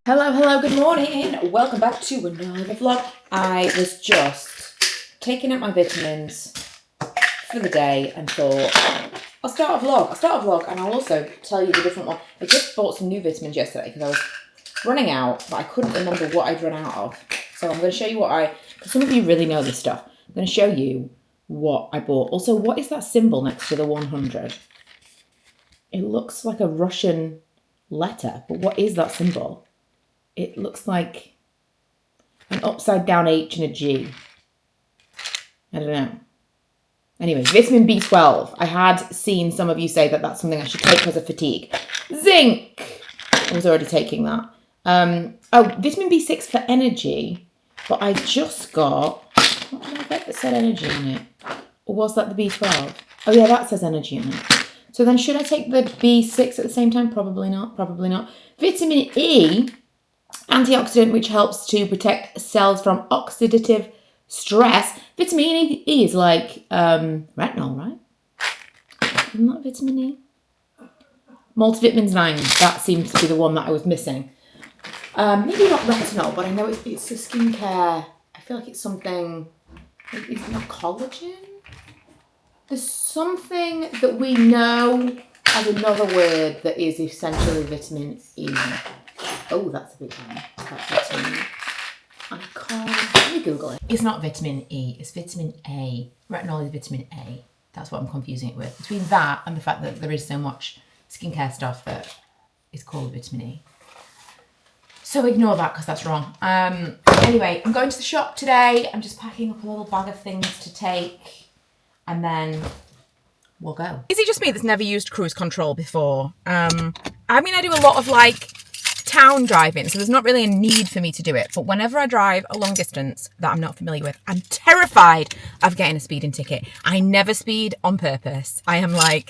Hello, good morning. Welcome back to another vlog. I was just taking out my vitamins for the day and thought, I'll start a vlog and I'll also tell you the different one. I just bought some new vitamins yesterday because I was running out, but I couldn't remember what I'd run out of. So I'm going to show you because some of you really know this stuff. I'm going to show you what I bought. Also, what is that symbol next to the 100? It looks like a Russian letter, but what is that symbol? It looks like an upside down H and a G. I don't know. Anyway, vitamin B12. I had seen some of you say that that's something I should take because of fatigue. Zinc. I was already taking that. Vitamin B6 for energy. But I just got... What did I get that said energy on it? Or was that the B12? Oh yeah, that says energy on it. So then should I take the B6 at the same time? Probably not. Vitamin E... Antioxidant, which helps to protect cells from oxidative stress. Vitamin E is like retinol, right? Isn't that vitamin E? Multivitamins 9. That seems to be the one that I was missing. Maybe not retinol, but I know it's a skincare. I feel like it's something. It's not collagen. There's something that we know as another word that is essentially vitamin E. Oh, that's a vitamin. That's vitamin E. I can't... Let me Google it. It's not vitamin E. It's vitamin A. Retinol is vitamin A. That's what I'm confusing it with. Between that and the fact that there is so much skincare stuff that is called vitamin E. So ignore that because that's wrong. Anyway, I'm going to the shop today. I'm just packing up a little bag of things to take. And then we'll go. Is it just me that's never used cruise control before? I mean, I do a lot of town driving, so there's not really a need for me to do it, but whenever I drive a long distance that I'm not familiar with, I'm terrified of getting a speeding ticket. I never speed on purpose. I am my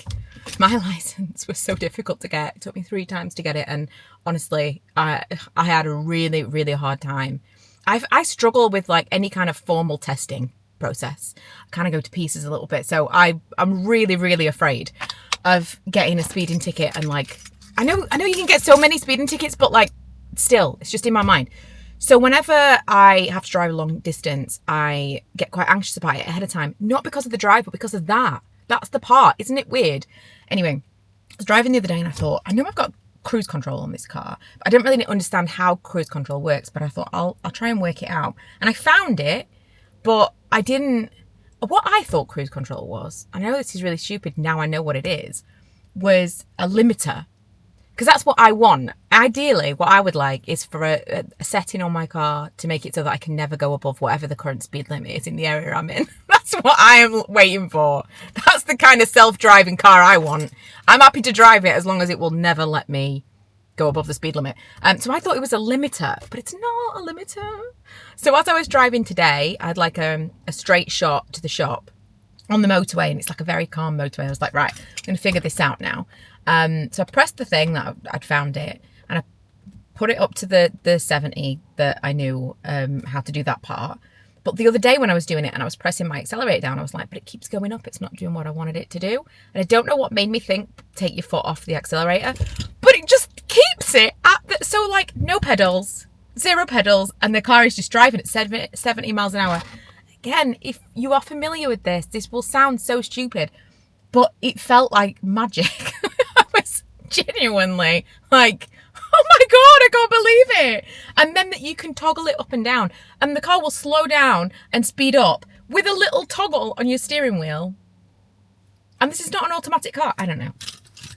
license was so difficult to get. It took me 3 times to get it, and honestly I had a really hard time. I struggle with any kind of formal testing process. I kind of go to pieces a little bit, so I'm really afraid of getting a speeding ticket. And I know you can get so many speeding tickets, but still, it's just in my mind. So whenever I have to drive a long distance, I get quite anxious about it ahead of time. Not because of the drive, but because of that. That's the part. Isn't it weird? Anyway, I was driving the other day and I thought, I know I've got cruise control on this car. But I don't really understand how cruise control works, but I thought I'll try and work it out. And I found it, but I didn't... What I thought cruise control was, I know this is really stupid, now I know what it is, was a limiter. Because that's what I want. Ideally, what I would like is for a setting on my car to make it so that I can never go above whatever the current speed limit is in the area I'm in. That's what I am waiting for. That's the kind of self-driving car I want. I'm happy to drive it as long as it will never let me go above the speed limit. So I thought it was a limiter, but it's not a limiter. So as I was driving today, I had a straight shot to the shop on the motorway, and it's a very calm motorway. I was like, right, I'm going to figure this out now. So I pressed the thing that I'd found it, and I put it up to the 70 that I knew how to do that part. But the other day when I was doing it and I was pressing my accelerator down, I was like, but it keeps going up. It's not doing what I wanted it to do. And I don't know what made me think, take your foot off the accelerator, but it just keeps it at so no pedals, 0 pedals, and the car is just driving at 70 miles an hour. Again, if you are familiar with this will sound so stupid, but it felt like magic. I was genuinely oh my God, I can't believe it. And then that you can toggle it up and down, and the car will slow down and speed up with a little toggle on your steering wheel. And this is not an automatic car. I don't know.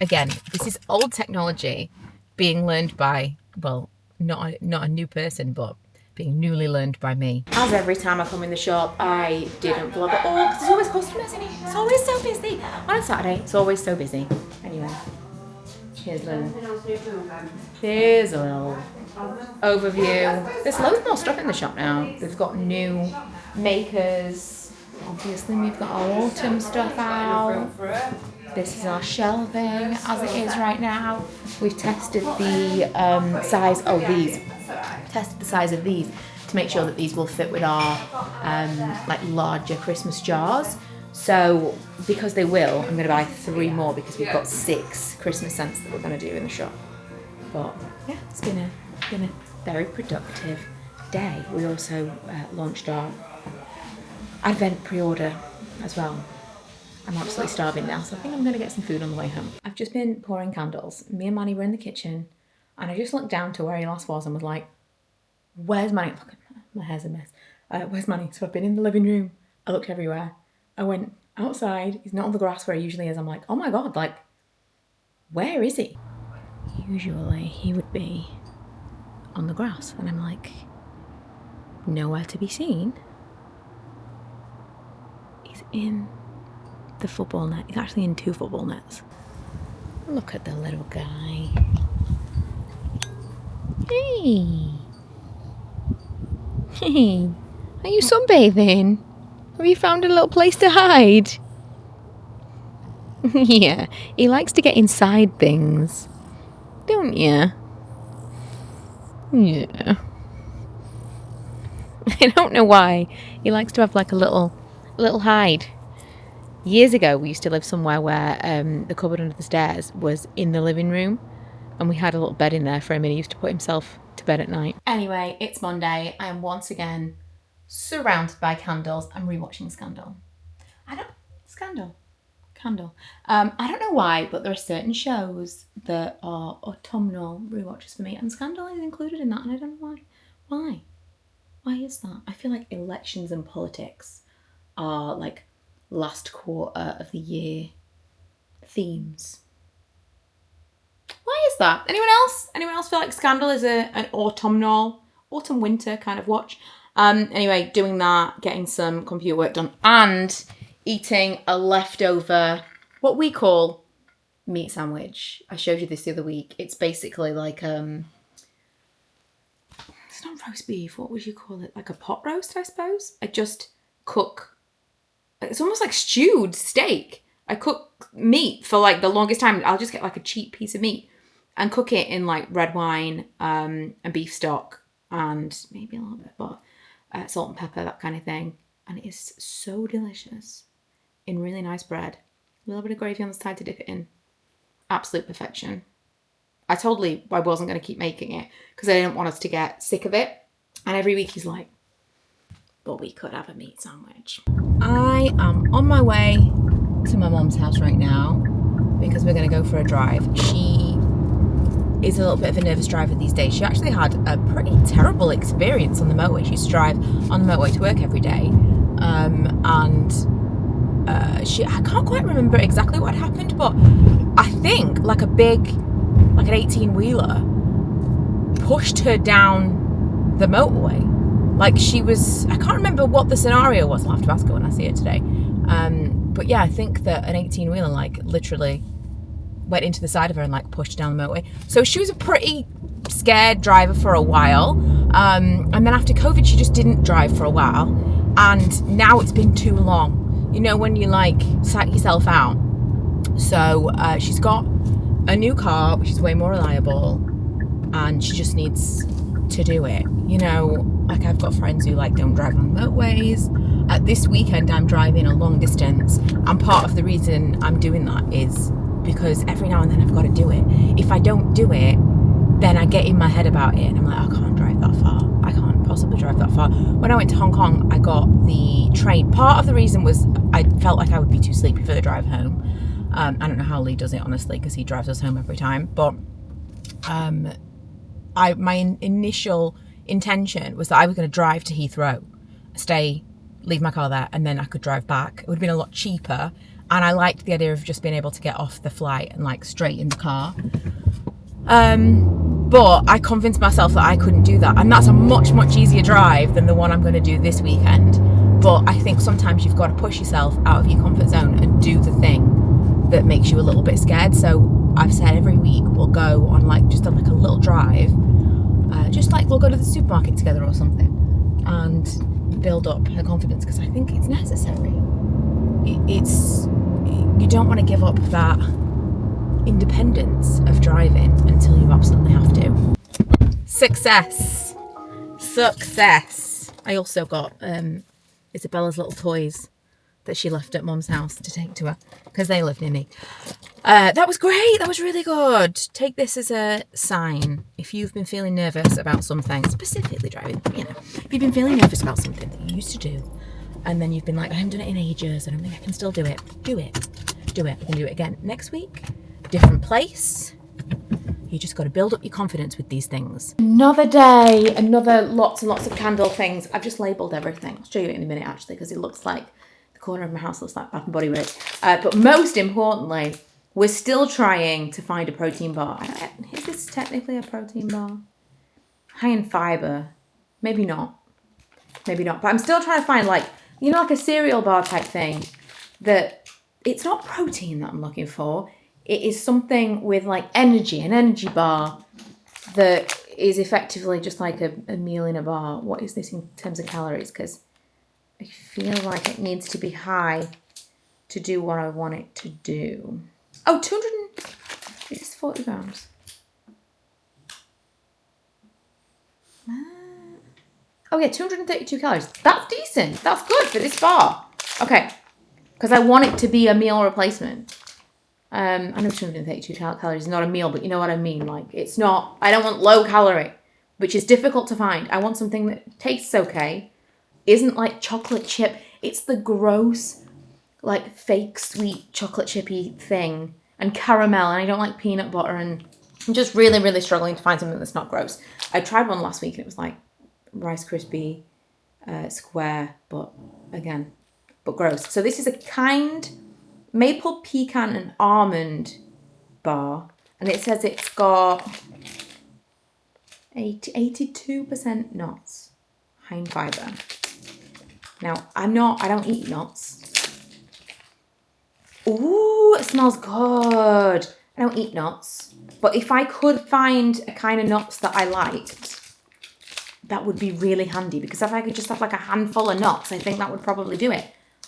Again, this is old technology being learned by, well, not a new person, but being newly learned by me. As every time I come in the shop, I didn't vlog at all because there's always customers in it. It's always so busy. On a Saturday, it's always so busy. Anyway, here's a little overview. There's loads more stuff in the shop now. They've got new makers. Obviously, we've got our autumn stuff out. This is our shelving as it is right now. We've tested the size. Oh, these. Tested the size of these to make sure that these will fit with our larger Christmas jars. So because they will, I'm going to buy 3 more because we've got 6 Christmas scents that we're going to do in the shop. But yeah, it's been a been a very productive day. We also launched our Advent pre-order as well. I'm absolutely starving now, so I think I'm going to get some food on the way home. I've just been pouring candles. Me and Manny were in the kitchen, and I just looked down to where he last was and was like, where's Manny? Look, my hair's a mess. Where's Manny? So I've been in the living room. I looked everywhere. I went outside. He's not on the grass where he usually is. I'm like, oh my God, like, where is he? Usually he would be on the grass, and I'm like, nowhere to be seen. He's in the football net. He's actually in 2 football nets. Look at the little guy. Hey. Hey. Are you sunbathing? Have you found a little place to hide? Yeah. He likes to get inside things. Don't you? Yeah. I don't know why. He likes to have like a little hide. Years ago, we used to live somewhere where the cupboard under the stairs was in the living room, and we had a little bed in there for him, and he used to put himself to bed at night. Anyway, it's Monday. I am once again surrounded by candles. I'm rewatching Candle. I don't know why, but there are certain shows that are autumnal rewatches for me, and Scandal is included in that, and I don't know why. Why is that? I feel like elections and politics are like last quarter of the year themes. Why is that? Anyone else feel like Scandal is an autumn-winter kind of watch? Anyway, doing that, getting some computer work done, and eating a leftover, what we call meat sandwich. I showed you this the other week. It's basically like, it's not roast beef, what would you call it? Like a pot roast, I suppose? I just cook, it's almost like stewed steak. I cook meat for like the longest time. I'll just get like a cheap piece of meat and cook it in like red wine and beef stock and maybe a little bit of salt and pepper, that kind of thing. And it is so delicious in really nice bread. A little bit of gravy on the side to dip it in. Absolute perfection. I wasn't going to keep making it because I didn't want us to get sick of it. And every week he's like, but we could have a meat sandwich. I am on my way to my mom's house right now because we're going to go for a drive. She is a little bit of a nervous driver these days. She actually had a pretty terrible experience on the motorway. She used to drive on the motorway to work every day. I can't quite remember exactly what happened, but I think like an 18-wheeler pushed her down the motorway. Like I can't remember what the scenario was. I'll have to ask her when I see her today. But yeah, I think that an 18-wheeler like literally went into the side of her and like pushed down the motorway. So she was a pretty scared driver for a while. And then after COVID, she just didn't drive for a while. And now it's been too long. You know, when you like psych yourself out. So she's got a new car, which is way more reliable, and she just needs to do it. You know, like I've got friends who like don't drive on motorways. This weekend I'm driving a long distance, and part of the reason I'm doing that is because every now and then I've got to do it. If I don't do it, then I get in my head about it, and I'm like, I can't drive that far. I can't possibly drive that far. When I went to Hong Kong, I got the train. Part of the reason was I felt like I would be too sleepy for the drive home. I don't know how Lee does it, honestly, because he drives us home every time. But my initial intention was that I was going to drive to Heathrow, leave my car there, and then I could drive back. It would have been a lot cheaper. And I liked the idea of just being able to get off the flight and like straight in the car. But I convinced myself that I couldn't do that. And that's a much, much easier drive than the one I'm going to do this weekend. But I think sometimes you've got to push yourself out of your comfort zone and do the thing that makes you a little bit scared. So I've said every week we'll go on like just a little drive. Just like we'll go to the supermarket together or something and build up her confidence, because I think it's necessary. You don't want to give up that independence of driving until you absolutely have to. Success. I also got Isabella's little toys that she left at Mum's house to take to her because they live near me. That was great. That was really good. Take this as a sign. If you've been feeling nervous about something, specifically driving, you know, if you've been feeling nervous about something that you used to do, and then you've been like, I haven't done it in ages, I don't think I can still do it. Do it. Do it. We can do it again next week. Different place. You just got to build up your confidence with these things. Another day, another lots and lots of candle things. I've just labelled everything. I'll show you in a minute actually, because it looks like the corner of my house looks like Bath and Body Works. But most importantly, we're still trying to find a protein bar. Is this technically a protein bar? High in fibre. Maybe not. Maybe not. But I'm still trying to find like, you know, like a cereal bar type thing that it's not protein that I'm looking for. It is something with like energy, an energy bar that is effectively just like a meal in a bar. What is this in terms of calories? Because I feel like it needs to be high to do what I want it to do. Oh, 200, this is 40 grams. Oh yeah, 232 calories. That's decent. That's good for this bar. Okay, because I want it to be a meal replacement. I know 232 calories is not a meal, but you know what I mean. Like, it's not, I don't want low calorie, which is difficult to find. I want something that tastes okay, isn't like chocolate chip. It's the gross, like fake sweet chocolate chippy thing and caramel. And I don't like peanut butter, and I'm just really, really struggling to find something that's not gross. I tried one last week and it was like Rice Krispie square, but again, but gross. So this is a kind maple pecan and almond bar, and it says it's got 82% nuts, high in fibre. Now I don't eat nuts. Ooh, it smells good. I don't eat nuts, but if I could find a kind of nuts that I liked, that would be really handy, because if I could just have like a handful of nuts, I think that would probably do it.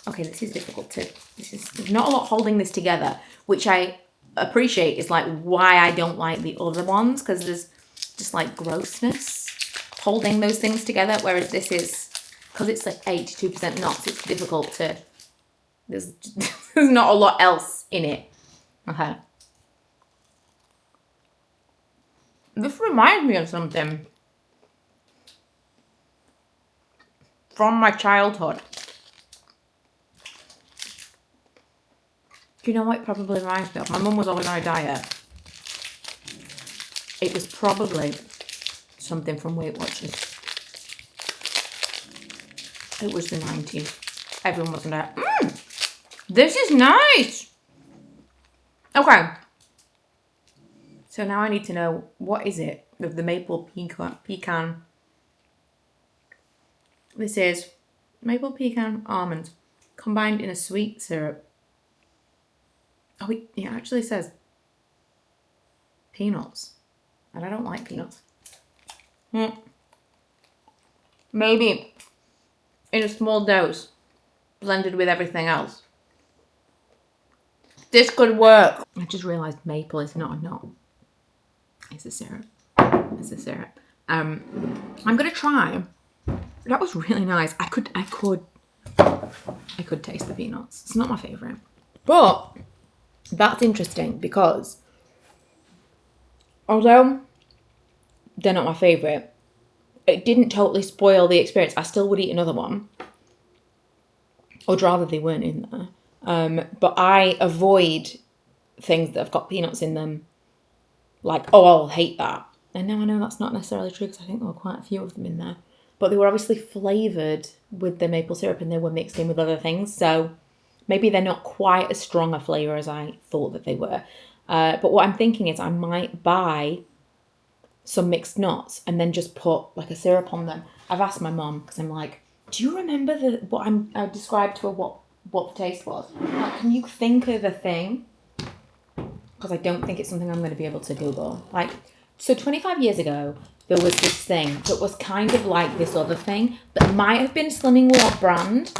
Okay, this is difficult too. There's not a lot holding this together, which I appreciate is like why I don't like the other ones, because there's just like grossness holding those things together, whereas this is, because it's like 82% nuts, it's difficult to, there's not a lot else in it. Okay. This reminds me of something from my childhood. Do you know what it probably reminds me of? My mum was always on a diet. It was probably something from Weight Watchers. It was the 90s. Everyone was on a diet. This is nice. Okay. So now I need to know, what is it with the maple pecan? This is maple pecan almond combined in a sweet syrup. Oh, it actually says peanuts, and I don't like peanuts. Maybe in a small dose, blended with everything else. This could work. I just realised maple is not a nut. It's a syrup. It's a syrup. I'm gonna try. That was really nice. I could taste the peanuts. It's not my favourite, but that's interesting because although they're not my favourite, it didn't totally spoil the experience. I still would eat another one. I'd rather they weren't in there. But I avoid things that have got peanuts in them. Like, oh, I'll hate that. And now I know that's not necessarily true, because I think there were quite a few of them in there. But they were obviously flavoured with the maple syrup and they were mixed in with other things. So maybe they're not quite as strong a flavour as I thought that they were. But what I'm thinking is I might buy some mixed nuts and then just put like a syrup on them. I've asked my mum, because I'm like, do you remember what I described to her what the taste was? Like, can you think of a thing? Because I don't think it's something I'm going to be able to Google. Like, so 25 years ago, there was this thing that was kind of like this other thing that might have been Slimming World brand.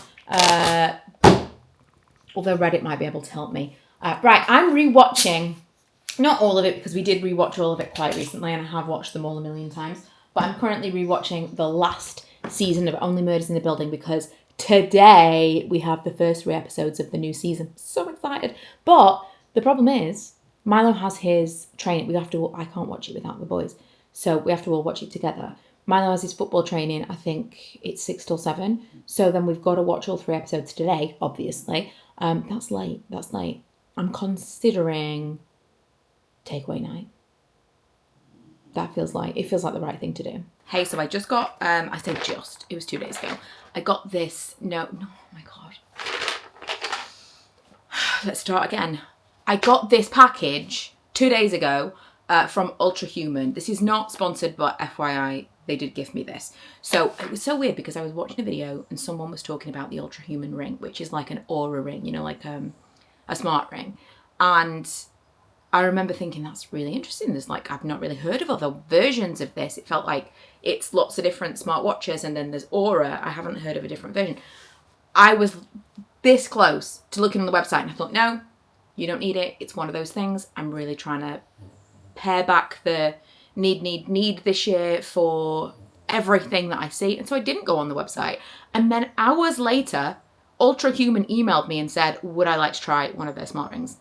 Although Reddit might be able to help me. Right, I'm rewatching, not all of it, because we did rewatch all of it quite recently and I have watched them all a million times. But I'm currently rewatching the last season of Only Murders in the Building because today we have the first 3 episodes of the new season. So excited. But the problem is, Milo has his training. I can't watch it without the boys. So we have to all watch it together. Milo has his football training. I think it's 6 till 7. So then we've got to watch all 3 episodes today, obviously. That's late. I'm considering takeaway night. It feels like the right thing to do. Hey, so I just got, it was 2 days ago. I got this, oh my God. Let's start again. I got this package 2 days ago from Ultra Human. This is not sponsored, but FYI, they did gift me this. So it was so weird because I was watching a video and someone was talking about the Ultra Human ring, which is like an aura ring, like a smart ring. And I remember thinking, that's really interesting. I've not really heard of other versions of this. It felt like it's lots of different smartwatches and then there's Aura. I haven't heard of a different version. I was this close to looking on the website and I thought, no, you don't need it. It's one of those things. I'm really trying to pare back the need this year for everything that I see. And so I didn't go on the website. And then hours later, Ultra Human emailed me and said, would I like to try one of their smart rings?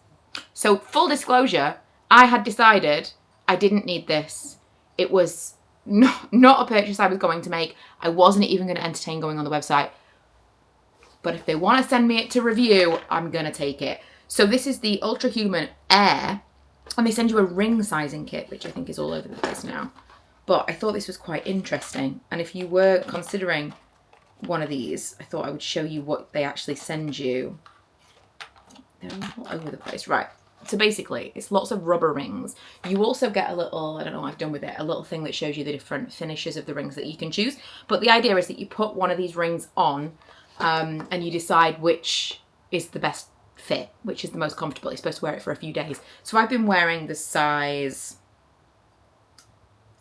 So full disclosure, I had decided I didn't need this. It was not a purchase I was going to make. I wasn't even going to entertain going on the website. But if they want to send me it to review, I'm going to take it. So this is the Ultra Human Air. And they send you a ring sizing kit, which I think is all over the place now. But I thought this was quite interesting. And if you were considering one of these, I thought I would show you what they actually send you. They're all over the place. Right. So basically, it's lots of rubber rings. You also get a little, I don't know what I've done with it, a little thing that shows you the different finishes of the rings that you can choose. But the idea is that you put one of these rings on and you decide which is the best fit, which is the most comfortable. You're supposed to wear it for a few days. So I've been wearing the size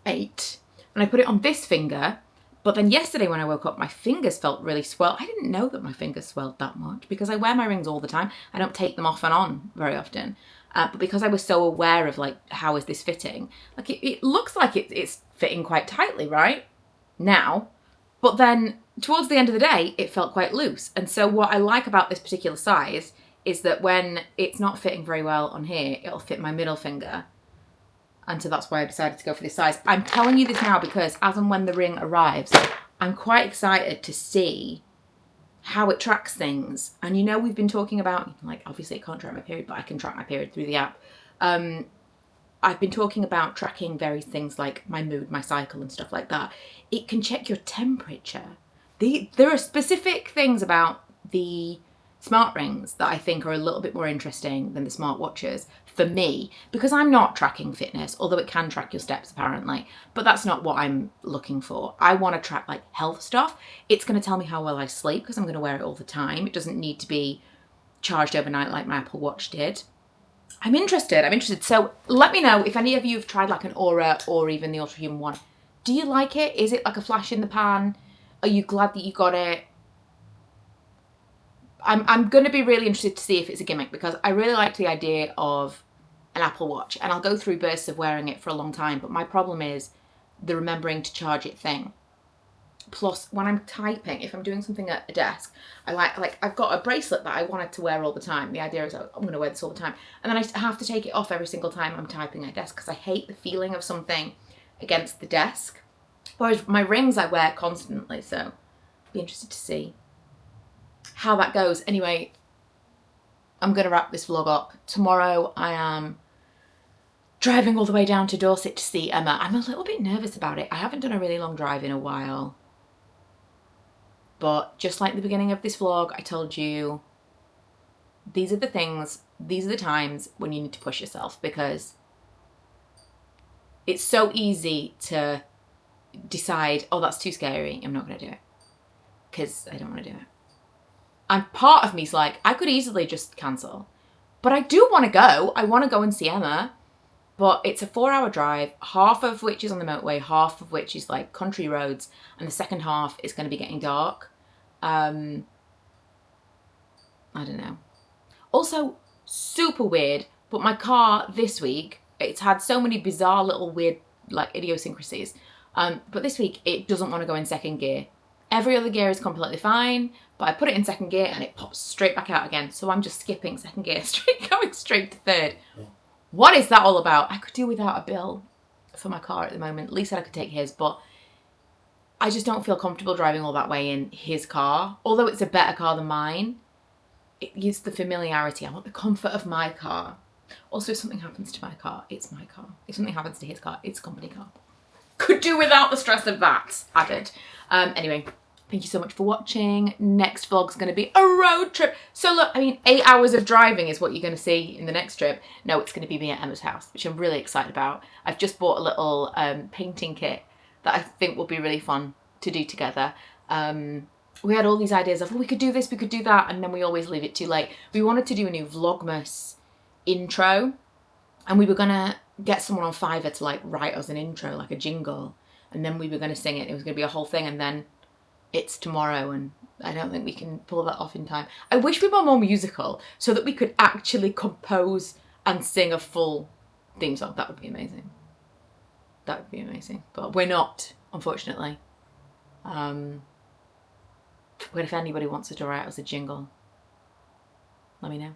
8 and I put it on this finger. But then yesterday when I woke up, my fingers felt really swelled. I didn't know that my fingers swelled that much because I wear my rings all the time. I don't take them off and on very often. But because I was so aware of how is this fitting? It looks like it's fitting quite tightly right now. But then towards the end of the day, it felt quite loose. And so what I like about this particular size is that when it's not fitting very well on here, it'll fit my middle finger. And so that's why I decided to go for this size. I'm telling you this now because as and when the ring arrives, I'm quite excited to see how it tracks things. And we've been talking about, obviously I can't track my period, but I can track my period through the app. I've been talking about tracking various things like my mood, my cycle and stuff like that. It can check your temperature. There are specific things about the smart rings that I think are a little bit more interesting than the smart watches for me, because I'm not tracking fitness, although it can track your steps apparently, but that's not what I'm looking for. I want to track health stuff. It's going to tell me how well I sleep because I'm going to wear it all the time. It doesn't need to be charged overnight like my Apple Watch did. I'm interested. So let me know if any of you have tried an Aura or even the Ultra Human one. Do you like it? Is it a flash in the pan? Are you glad that you got it? I'm going to be really interested to see if it's a gimmick because I really like the idea of an Apple Watch and I'll go through bursts of wearing it for a long time. But my problem is the remembering to charge it thing. Plus, when I'm typing, if I'm doing something at a desk, I've got a bracelet that I wanted to wear all the time. The idea is I'm going to wear this all the time. And then I have to take it off every single time I'm typing at a desk because I hate the feeling of something against the desk. Whereas my rings I wear constantly, so be interested to see how that goes. Anyway, I'm going to wrap this vlog up. Tomorrow I am driving all the way down to Dorset to see Emma. I'm a little bit nervous about it. I haven't done a really long drive in a while. But just like the beginning of this vlog, I told you, these are the things, these are the times when you need to push yourself because it's so easy to decide, oh, that's too scary. I'm not going to do it because I don't want to do it. And part of me's I could easily just cancel. But I do want to go. I want to go and see Emma. But it's a 4-hour drive, half of which is on the motorway, half of which is country roads. And the second half is going to be getting dark. I don't know. Also, super weird. But my car this week, it's had so many bizarre little weird idiosyncrasies. But this week, it doesn't want to go in second gear. Every other gear is completely fine, but I put it in second gear and it pops straight back out again. So I'm just skipping second gear, going straight to third. What is that all about? I could do without a bill for my car at the moment. At least I could take his, but I just don't feel comfortable driving all that way in his car. Although it's a better car than mine, it's the familiarity. I want the comfort of my car. Also, if something happens to my car, it's my car. If something happens to his car, it's a company car. Could do without the stress of that added. Anyway, thank you so much for watching. Next vlog's going to be a road trip. So look, I mean, 8 hours of driving is what you're going to see in the next trip. No, it's going to be me at Emma's house, which I'm really excited about. I've just bought a little painting kit that I think will be really fun to do together. We had all these ideas of, oh, we could do this, we could do that, and then we always leave it too late. We wanted to do a new Vlogmas intro, and we were gonna get someone on Fiverr to like write us an intro, like a jingle, and then we were gonna sing it. It was gonna be a whole thing, and then it's tomorrow, and I don't think we can pull that off in time. I wish we were more musical so that we could actually compose and sing a full theme song. That would be amazing. That would be amazing, but we're not, unfortunately. But if anybody wants to write us a jingle, let me know.